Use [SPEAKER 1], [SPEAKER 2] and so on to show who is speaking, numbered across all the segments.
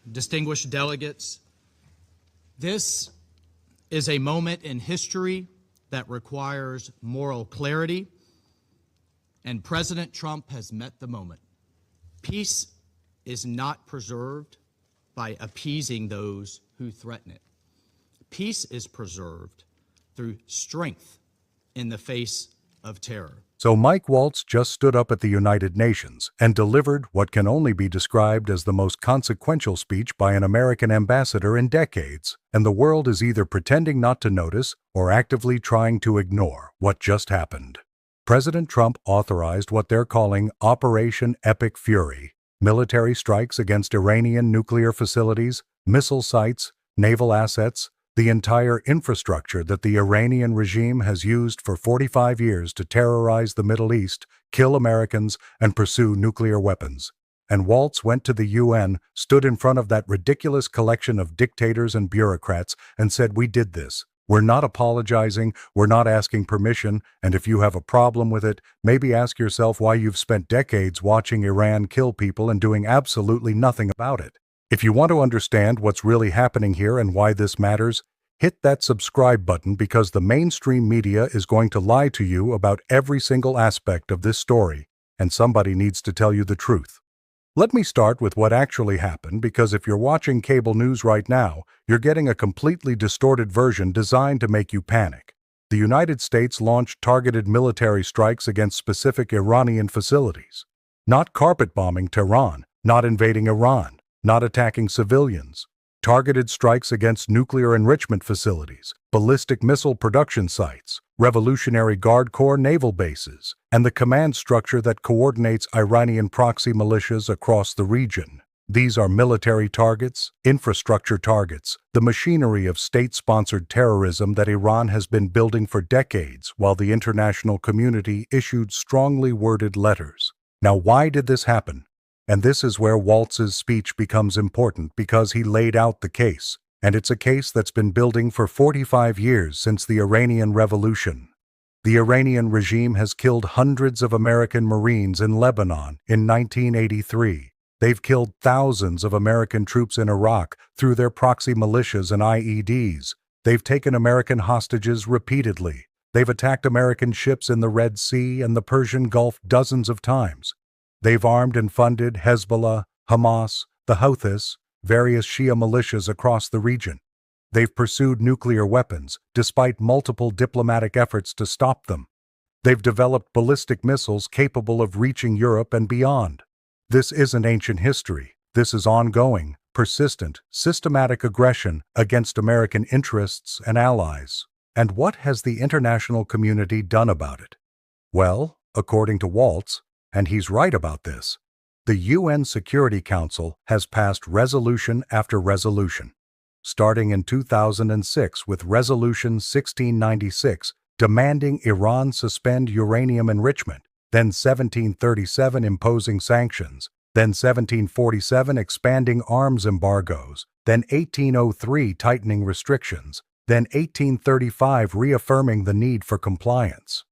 [SPEAKER 1] distinguished delegates, this is a moment in history that requires moral clarity, and President Trump has met the moment. Peace is not preserved by appeasing those who threaten it. Peace is preserved through strength in the face of terror.
[SPEAKER 2] So Mike Waltz just stood up at the United Nations and delivered what can only be described as the most consequential speech by an American ambassador in decades, and the world is either pretending not to notice or actively trying to ignore what just happened. President Trump authorized what they're calling Operation Epic Fury, military strikes against Iranian nuclear facilities, missile sites, naval assets, the entire infrastructure that the Iranian regime has used for 45 years to terrorize the Middle East, kill Americans, and pursue nuclear weapons. And Waltz went to the UN, stood in front of that ridiculous collection of dictators and bureaucrats, and said, "We did this. We're not apologizing, we're not asking permission, and if you have a problem with it, maybe ask yourself why you've spent decades watching Iran kill people and doing absolutely nothing about it." If you want to understand what's really happening here and why this matters, hit that subscribe button because the mainstream media is going to lie to you about every single aspect of this story, and somebody needs to tell you the truth. Let me start with what actually happened, because if you're watching cable news right now, you're getting a completely distorted version designed to make you panic. The United States launched targeted military strikes against specific Iranian facilities. Not carpet bombing Tehran, not invading Iran, not attacking civilians. Targeted strikes against nuclear enrichment facilities, ballistic missile production sites, Revolutionary Guard Corps naval bases, and the command structure that coordinates Iranian proxy militias across the region. These are military targets, infrastructure targets, the machinery of state-sponsored terrorism that Iran has been building for decades while the international community issued strongly worded letters. Now, why did this happen? And this is where Waltz's speech becomes important, because he laid out the case, and it's a case that's been building for 45 years since the Iranian Revolution. The Iranian regime has killed hundreds of American Marines in Lebanon in 1983. They've killed thousands of American troops in Iraq through their proxy militias and IEDs. They've taken American hostages repeatedly. They've attacked American ships in the Red Sea and the Persian Gulf dozens of times. They've armed and funded Hezbollah, Hamas, the Houthis, various Shia militias across the region. They've pursued nuclear weapons, despite multiple diplomatic efforts to stop them. They've developed ballistic missiles capable of reaching Europe and beyond. This isn't ancient history. This is ongoing, persistent, systematic aggression against American interests and allies. And what has the international community done about it? Well, according to Waltz, and he's right about this, the UN Security Council has passed resolution after resolution, starting in 2006 with Resolution 1696 demanding Iran suspend uranium enrichment, then 1737 imposing sanctions, then 1747 expanding arms embargoes, then 1803 tightening restrictions, then 1835 reaffirming the need for compliance,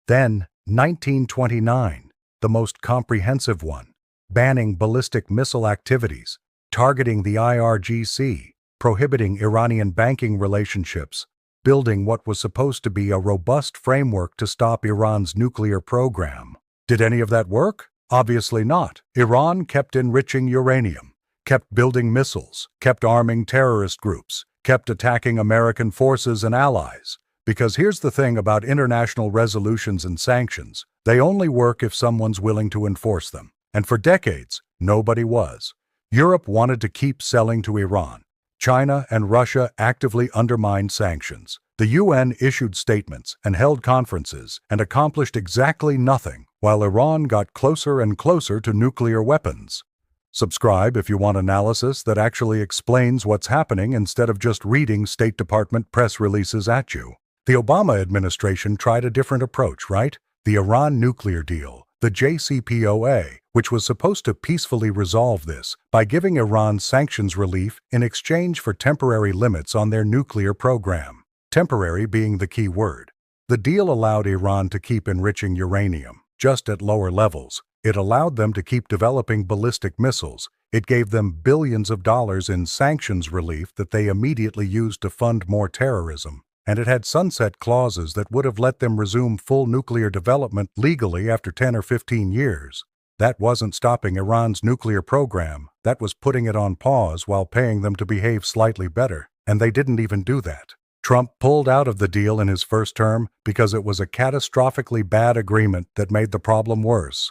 [SPEAKER 2] then 1929, the most comprehensive one, banning ballistic missile activities, targeting the IRGC, prohibiting Iranian banking relationships, building what was supposed to be a robust framework to stop Iran's nuclear program. Did any of that work? Obviously not. Iran kept enriching uranium, kept building missiles, kept arming terrorist groups, kept attacking American forces and allies. Because here's the thing about international resolutions and sanctions: they only work if someone's willing to enforce them. And for decades, nobody was. Europe wanted to keep selling to Iran. China and Russia actively undermined sanctions. The UN issued statements and held conferences and accomplished exactly nothing, while Iran got closer and closer to nuclear weapons. Subscribe if you want analysis that actually explains what's happening instead of just reading State Department press releases at you. The Obama administration tried a different approach, right? The Iran nuclear deal, the JCPOA, which was supposed to peacefully resolve this by giving Iran sanctions relief in exchange for temporary limits on their nuclear program. Temporary being the key word. The deal allowed Iran to keep enriching uranium, just at lower levels. It allowed them to keep developing ballistic missiles. It gave them billions of dollars in sanctions relief that they immediately used to fund more terrorism. And it had sunset clauses that would have let them resume full nuclear development legally after 10 or 15 years. That wasn't stopping Iran's nuclear program. That was putting it on pause while paying them to behave slightly better. And they didn't even do that. Trump pulled out of the deal in his first term because it was a catastrophically bad agreement that made the problem worse.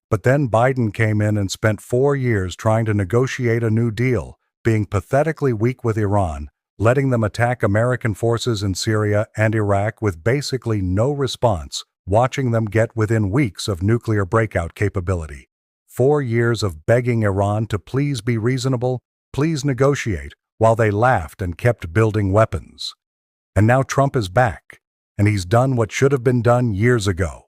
[SPEAKER 2] But then Biden came in and spent 4 years trying to negotiate a new deal, being pathetically weak with Iran, letting them attack American forces in Syria and Iraq with basically no response, watching them get within weeks of nuclear breakout capability. 4 years of begging Iran to please be reasonable, please negotiate, while they laughed and kept building weapons. And now Trump is back, and he's done what should have been done years ago.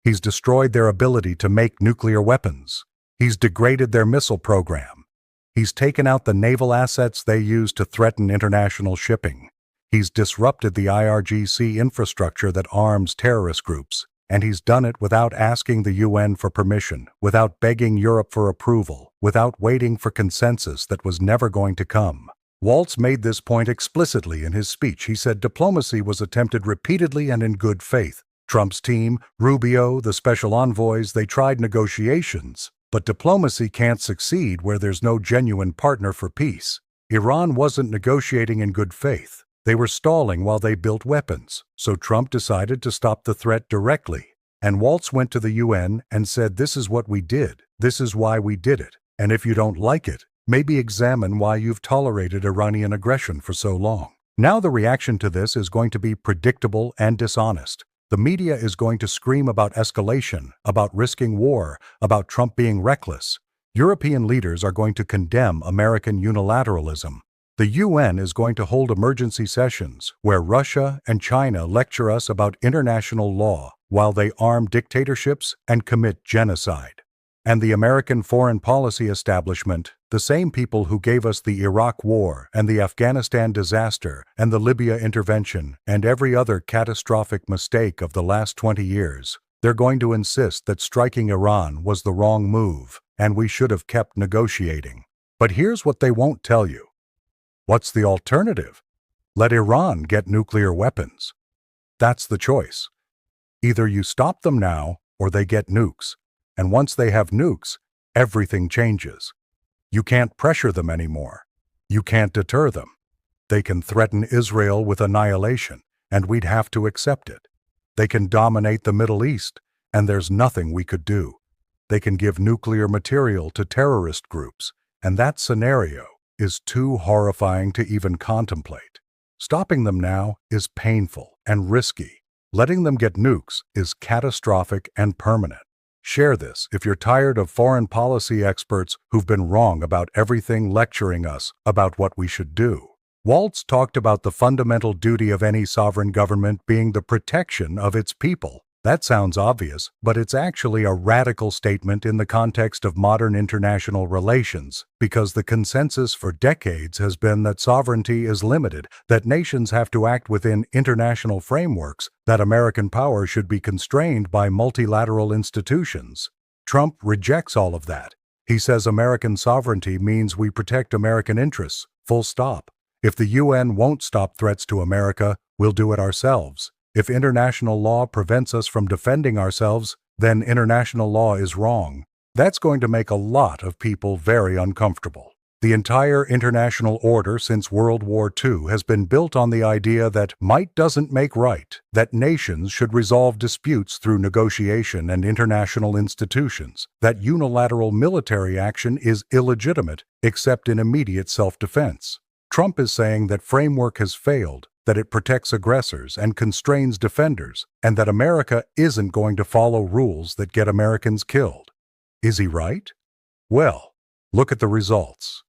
[SPEAKER 2] He's destroyed their ability to make nuclear weapons. He's degraded their missile program. He's taken out the naval assets they use to threaten international shipping. He's disrupted the IRGC infrastructure that arms terrorist groups, and he's done it without asking the UN for permission, without begging Europe for approval, without waiting for consensus that was never going to come. Waltz made this point explicitly in his speech. He said diplomacy was attempted repeatedly and in good faith. Trump's team, Rubio, the special envoys, they tried negotiations. But diplomacy can't succeed where there's no genuine partner for peace. Iran wasn't negotiating in good faith. They were stalling while they built weapons. So Trump decided to stop the threat directly. And Waltz went to the UN and said, this is what we did. This is why we did it. And if you don't like it, maybe examine why you've tolerated Iranian aggression for so long. Now the reaction to this is going to be predictable and dishonest. The media is going to scream about escalation, about risking war, about Trump being reckless. European leaders are going to condemn American unilateralism. The UN is going to hold emergency sessions where Russia and China lecture us about international law while they arm dictatorships and commit genocide. And the American foreign policy establishment, the same people who gave us the Iraq War and the Afghanistan disaster and the Libya intervention and every other catastrophic mistake of the last 20 years, they're going to insist that striking Iran was the wrong move and we should have kept negotiating. But here's what they won't tell you. What's the alternative? Let Iran get nuclear weapons. That's the choice. Either you stop them now or they get nukes. And once they have nukes, everything changes. You can't pressure them anymore. You can't deter them. They can threaten Israel with annihilation, and we'd have to accept it. They can dominate the Middle East, and there's nothing we could do. They can give nuclear material to terrorist groups, and that scenario is too horrifying to even contemplate. Stopping them now is painful and risky. Letting them get nukes is catastrophic and permanent. Share this if you're tired of foreign policy experts who've been wrong about everything lecturing us about what we should do. Waltz talked about the fundamental duty of any sovereign government being the protection of its people. That sounds obvious, but it's actually a radical statement in the context of modern international relations, because the consensus for decades has been that sovereignty is limited, that nations have to act within international frameworks, that American power should be constrained by multilateral institutions. Trump rejects all of that. He says American sovereignty means we protect American interests, full stop. If the UN won't stop threats to America, we'll do it ourselves. If international law prevents us from defending ourselves, then international law is wrong. That's going to make a lot of people very uncomfortable. The entire international order since World War II has been built on the idea that might doesn't make right, that nations should resolve disputes through negotiation and international institutions, that unilateral military action is illegitimate except in immediate self-defense. Trump is saying that framework has failed, that it protects aggressors and constrains defenders, and that America isn't going to follow rules that get Americans killed. Is he right? Well, look at the results.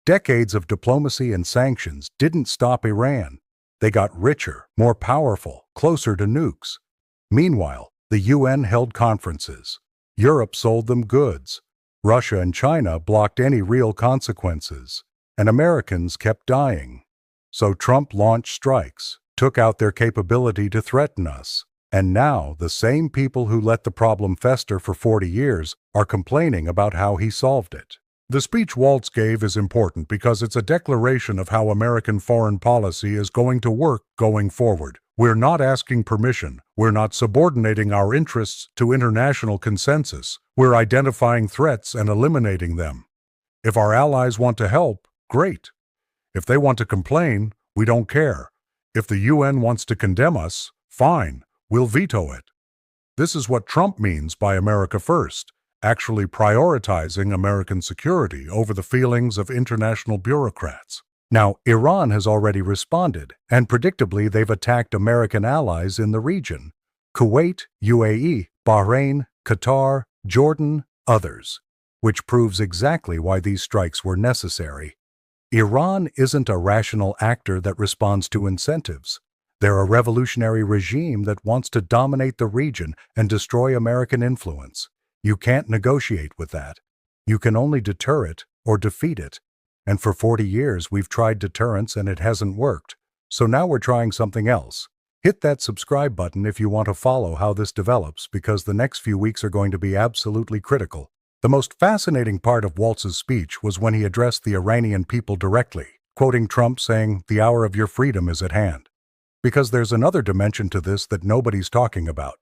[SPEAKER 2] Decades of diplomacy and sanctions didn't stop Iran. They got richer, more powerful, closer to nukes. Meanwhile, the UN held conferences. Europe sold them goods. Russia and China blocked any real consequences. And Americans kept dying. So Trump launched strikes, took out their capability to threaten us. And now the same people who let the problem fester for 40 years are complaining about how he solved it. The speech Waltz gave is important because it's a declaration of how American foreign policy is going to work going forward. We're not asking permission. We're not subordinating our interests to international consensus. We're identifying threats and eliminating them. If our allies want to help, great. If they want to complain, we don't care. If the UN wants to condemn us, fine, we'll veto it. This is what Trump means by America First, actually prioritizing American security over the feelings of international bureaucrats. Now, Iran has already responded, and predictably they've attacked American allies in the region: Kuwait, UAE, Bahrain, Qatar, Jordan, others, which proves exactly why these strikes were necessary. Iran isn't a rational actor that responds to incentives. They're a revolutionary regime that wants to dominate the region and destroy American influence. You can't negotiate with that. You can only deter it or defeat it. And for 40 years we've tried deterrence and it hasn't worked. So now we're trying something else. Hit that subscribe button if you want to follow how this develops, because the next few weeks are going to be absolutely critical. The most fascinating part of Waltz's speech was when he addressed the Iranian people directly, quoting Trump saying, "The hour of your freedom is at hand." Because there's another dimension to this that nobody's talking about.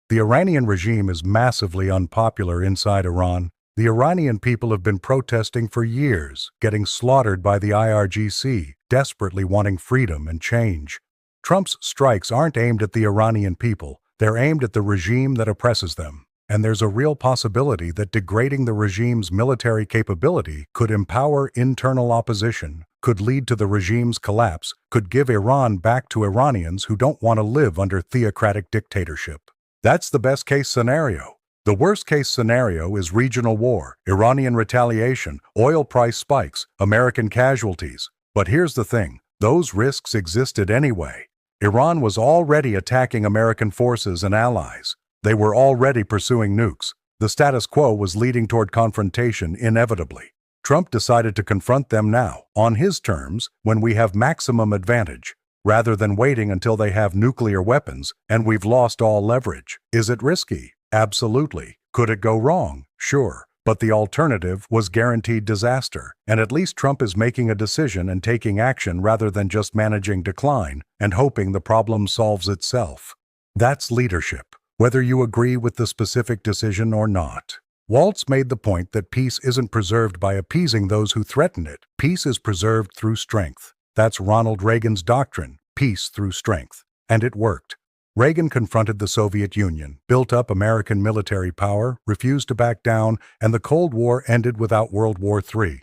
[SPEAKER 2] The Iranian regime is massively unpopular inside Iran. The Iranian people have been protesting for years, getting slaughtered by the IRGC, desperately wanting freedom and change. Trump's strikes aren't aimed at the Iranian people, they're aimed at the regime that oppresses them. And there's a real possibility that degrading the regime's military capability could empower internal opposition, could lead to the regime's collapse, could give Iran back to Iranians who don't want to live under theocratic dictatorship. That's the best-case scenario. The worst-case scenario is regional war, Iranian retaliation, oil price spikes, American casualties. But here's the thing, those risks existed anyway. Iran was already attacking American forces and allies. They were already pursuing nukes. The status quo was leading toward confrontation inevitably. Trump decided to confront them now, on his terms, when we have maximum advantage, rather than waiting until they have nuclear weapons and we've lost all leverage. Is it risky? Absolutely. Could it go wrong? Sure. But the alternative was guaranteed disaster, and at least Trump is making a decision and taking action rather than just managing decline and hoping the problem solves itself. That's leadership, whether you agree with the specific decision or not. Waltz made the point that peace isn't preserved by appeasing those who threaten it. Peace is preserved through strength. That's Ronald Reagan's doctrine, peace through strength. And it worked. Reagan confronted the Soviet Union, built up American military power, refused to back down, and the Cold War ended without World War III.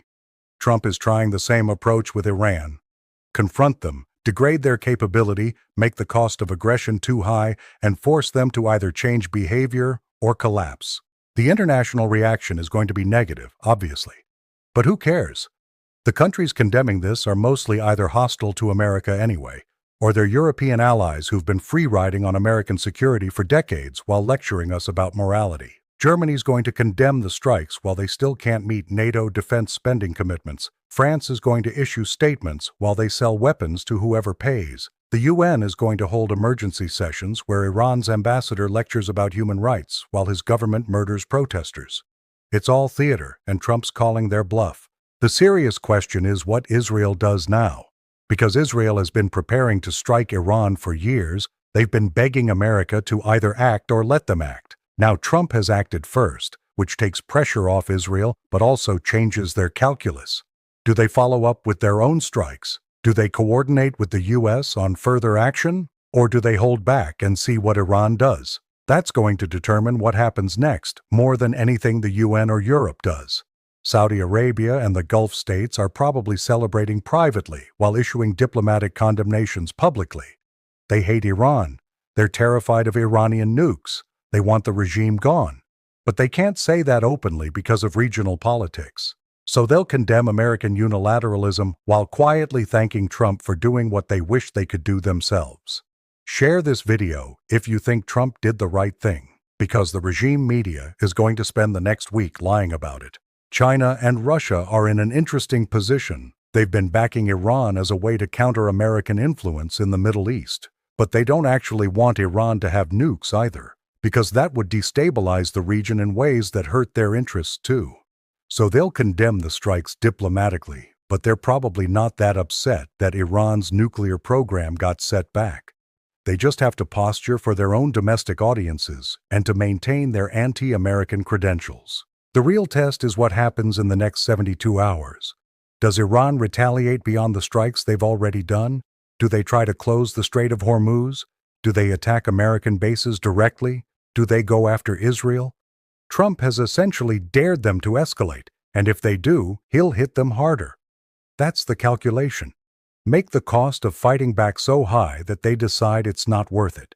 [SPEAKER 2] Trump is trying the same approach with Iran. Confront them, degrade their capability, make the cost of aggression too high, and force them to either change behavior or collapse. The international reaction is going to be negative, obviously. But who cares? The countries condemning this are mostly either hostile to America anyway, or they're European allies who've been free-riding on American security for decades while lecturing us about morality. Germany's going to condemn the strikes while they still can't meet NATO defense spending commitments. France is going to issue statements while they sell weapons to whoever pays. The UN is going to hold emergency sessions where Iran's ambassador lectures about human rights while his government murders protesters. It's all theater, and Trump's calling their bluff. The serious question is what Israel does now. Because Israel has been preparing to strike Iran for years, they've been begging America to either act or let them act. Now Trump has acted first, which takes pressure off Israel but also changes their calculus. Do they follow up with their own strikes? Do they coordinate with the U.S. on further action? Or do they hold back and see what Iran does? That's going to determine what happens next, more than anything the UN or Europe does. Saudi Arabia and the Gulf states are probably celebrating privately while issuing diplomatic condemnations publicly. They hate Iran. They're terrified of Iranian nukes. They want the regime gone. But they can't say that openly because of regional politics. So they'll condemn American unilateralism while quietly thanking Trump for doing what they wish they could do themselves. Share this video if you think Trump did the right thing, because the regime media is going to spend the next week lying about it. China and Russia are in an interesting position. They've been backing Iran as a way to counter American influence in the Middle East. But they don't actually want Iran to have nukes either, because that would destabilize the region in ways that hurt their interests too. So they'll condemn the strikes diplomatically, but they're probably not that upset that Iran's nuclear program got set back. They just have to posture for their own domestic audiences and to maintain their anti-American credentials. The real test is what happens in the next 72 hours. Does Iran retaliate beyond the strikes they've already done? Do they try to close the Strait of Hormuz? Do they attack American bases directly? Do they go after Israel? Trump has essentially dared them to escalate, and if they do, he'll hit them harder. That's the calculation. Make the cost of fighting back so high that they decide it's not worth it.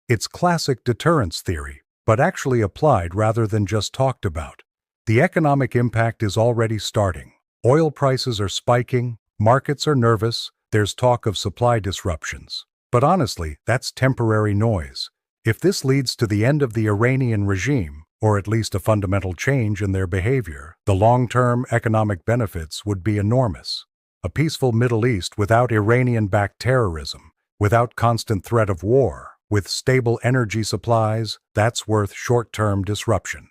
[SPEAKER 2] It's classic deterrence theory, but actually applied rather than just talked about. The economic impact is already starting. Oil prices are spiking, markets are nervous, there's talk of supply disruptions. But honestly, that's temporary noise. If this leads to the end of the Iranian regime, or at least a fundamental change in their behavior, the long-term economic benefits would be enormous. A peaceful Middle East without Iranian-backed terrorism, without constant threat of war, with stable energy supplies, that's worth short-term disruption.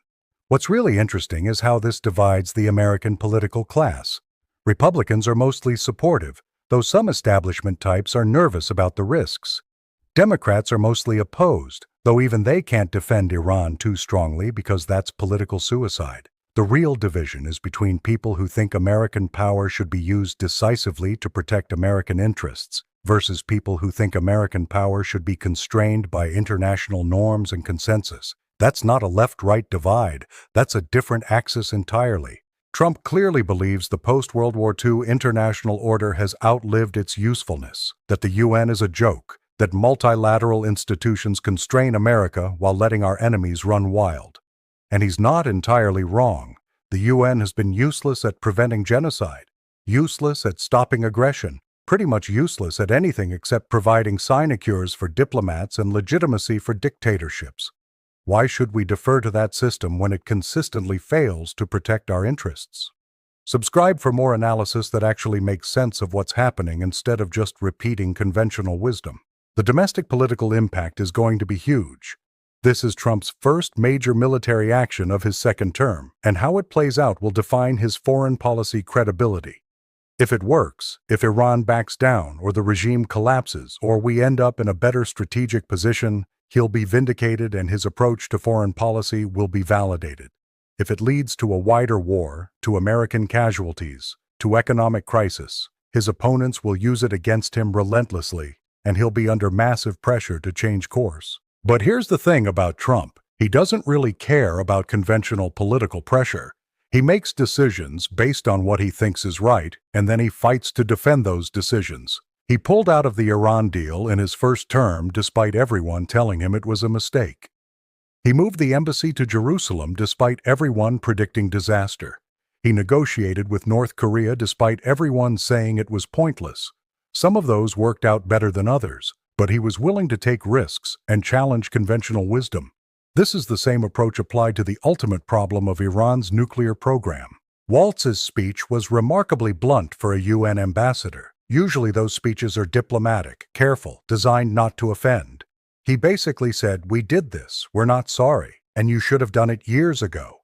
[SPEAKER 2] What's really interesting is how this divides the American political class. Republicans are mostly supportive, though some establishment types are nervous about the risks. Democrats are mostly opposed, though even they can't defend Iran too strongly because that's political suicide. The real division is between people who think American power should be used decisively to protect American interests versus people who think American power should be constrained by international norms and consensus. That's not a left-right divide, that's a different axis entirely. Trump clearly believes the post-World War II international order has outlived its usefulness, that the UN is a joke, that multilateral institutions constrain America while letting our enemies run wild. And he's not entirely wrong. The UN has been useless at preventing genocide, useless at stopping aggression, pretty much useless at anything except providing sinecures for diplomats and legitimacy for dictatorships. Why should we defer to that system when it consistently fails to protect our interests? Subscribe for more analysis that actually makes sense of what's happening instead of just repeating conventional wisdom. The domestic political impact is going to be huge. This is Trump's first major military action of his second term, and how it plays out will define his foreign policy credibility. If it works, if Iran backs down or the regime collapses or we end up in a better strategic position, he'll be vindicated and his approach to foreign policy will be validated. If it leads to a wider war, to American casualties, to economic crisis, his opponents will use it against him relentlessly, and he'll be under massive pressure to change course. But here's the thing about Trump. He doesn't really care about conventional political pressure. He makes decisions based on what he thinks is right, and then he fights to defend those decisions. He pulled out of the Iran deal in his first term despite everyone telling him it was a mistake. He moved the embassy to Jerusalem despite everyone predicting disaster. He negotiated with North Korea despite everyone saying it was pointless. Some of those worked out better than others, but he was willing to take risks and challenge conventional wisdom. This is the same approach applied to the ultimate problem of Iran's nuclear program. Waltz's speech was remarkably blunt for a UN ambassador. Usually those speeches are diplomatic, careful, designed not to offend. He basically said, "We did this, we're not sorry, and you should have done it years ago."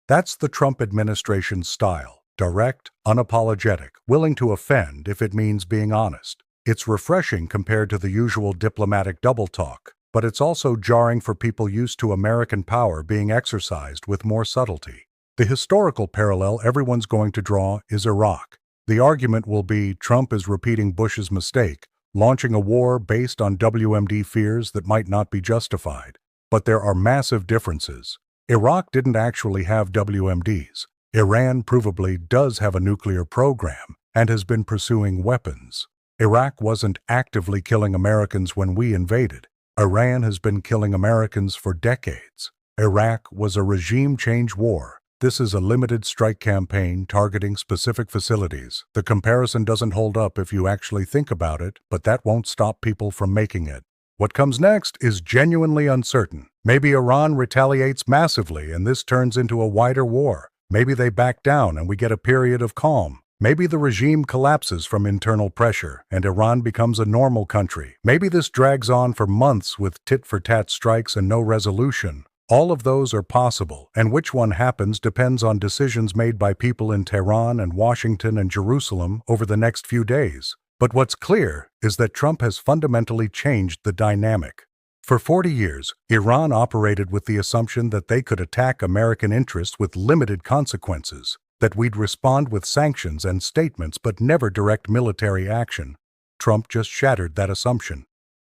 [SPEAKER 2] That's the Trump administration's style. Direct, unapologetic, willing to offend if it means being honest. It's refreshing compared to the usual diplomatic double talk, but it's also jarring for people used to American power being exercised with more subtlety. The historical parallel everyone's going to draw is Iraq. The argument will be Trump is repeating Bush's mistake, launching a war based on WMD fears that might not be justified. But there are massive differences. Iraq didn't actually have WMDs. Iran provably does have a nuclear program and has been pursuing weapons. Iraq wasn't actively killing Americans when we invaded. Iran has been killing Americans for decades. Iraq was a regime change war. This is a limited strike campaign targeting specific facilities. The comparison doesn't hold up if you actually think about it, but that won't stop people from making it. What comes next is genuinely uncertain. Maybe Iran retaliates massively and this turns into a wider war. Maybe they back down and we get a period of calm. Maybe the regime collapses from internal pressure and Iran becomes a normal country. Maybe this drags on for months with tit-for-tat strikes and no resolution. All of those are possible, and which one happens depends on decisions made by people in Tehran and Washington and Jerusalem over the next few days. But what's clear is that Trump has fundamentally changed the dynamic. For 40 years, Iran operated with the assumption that they could attack American interests with limited consequences, that we'd respond with sanctions and statements but never direct military action. Trump just shattered that assumption.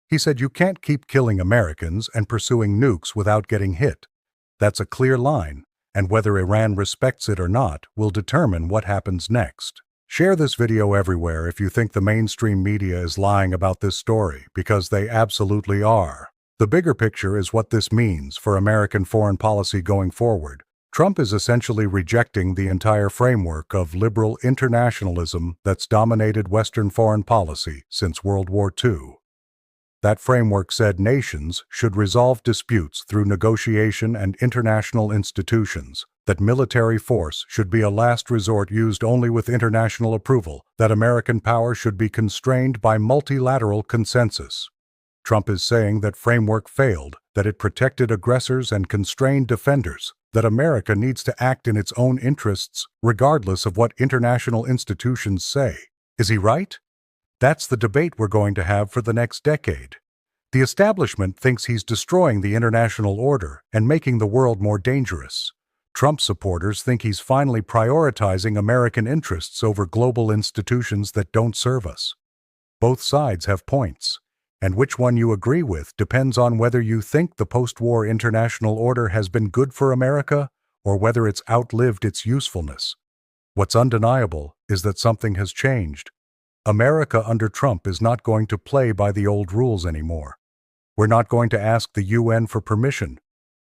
[SPEAKER 2] He said you can't keep killing Americans and pursuing nukes without getting hit. That's a clear line, and whether Iran respects it or not will determine what happens next. Share this video everywhere if you think the mainstream media is lying about this story, because they absolutely are. The bigger picture is what this means for American foreign policy going forward. Trump is essentially rejecting the entire framework of liberal internationalism that's dominated Western foreign policy since World War II. That framework said nations should resolve disputes through negotiation and international institutions, that military force should be a last resort used only with international approval, that American power should be constrained by multilateral consensus. Trump is saying that framework failed, that it protected aggressors and constrained defenders, that America needs to act in its own interests regardless of what international institutions say. Is he right? That's the debate we're going to have for the next decade. The establishment thinks he's destroying the international order and making the world more dangerous. Trump supporters think he's finally prioritizing American interests over global institutions that don't serve us. Both sides have points, and which one you agree with depends on whether you think the post-war international order has been good for America or whether it's outlived its usefulness. What's undeniable is that something has changed. America under Trump is not going to play by the old rules anymore. We're not going to ask the UN for permission.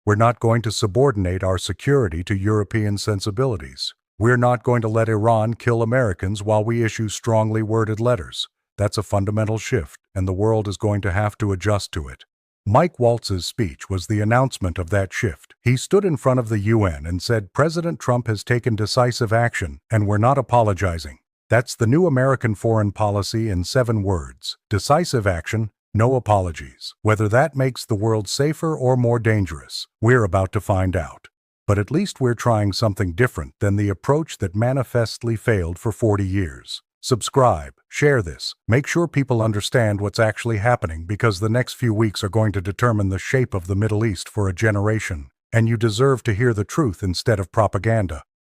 [SPEAKER 2] We're not going to subordinate our security to European sensibilities. We're not going to let Iran kill Americans while we issue strongly worded letters. That's a fundamental shift, and the world is going to have to adjust to it. Mike Waltz's speech was the announcement of that shift. He stood in front of the UN and said, "President Trump has taken decisive action, and we're not apologizing." That's the new American foreign policy in 7 words. Decisive action, no apologies. Whether that makes the world safer or more dangerous, we're about to find out. But at least we're trying something different than the approach that manifestly failed for 40 years. Subscribe, share this, make sure people understand what's actually happening, because the next few weeks are going to determine the shape of the Middle East for a generation, and you deserve to hear the truth instead of propaganda.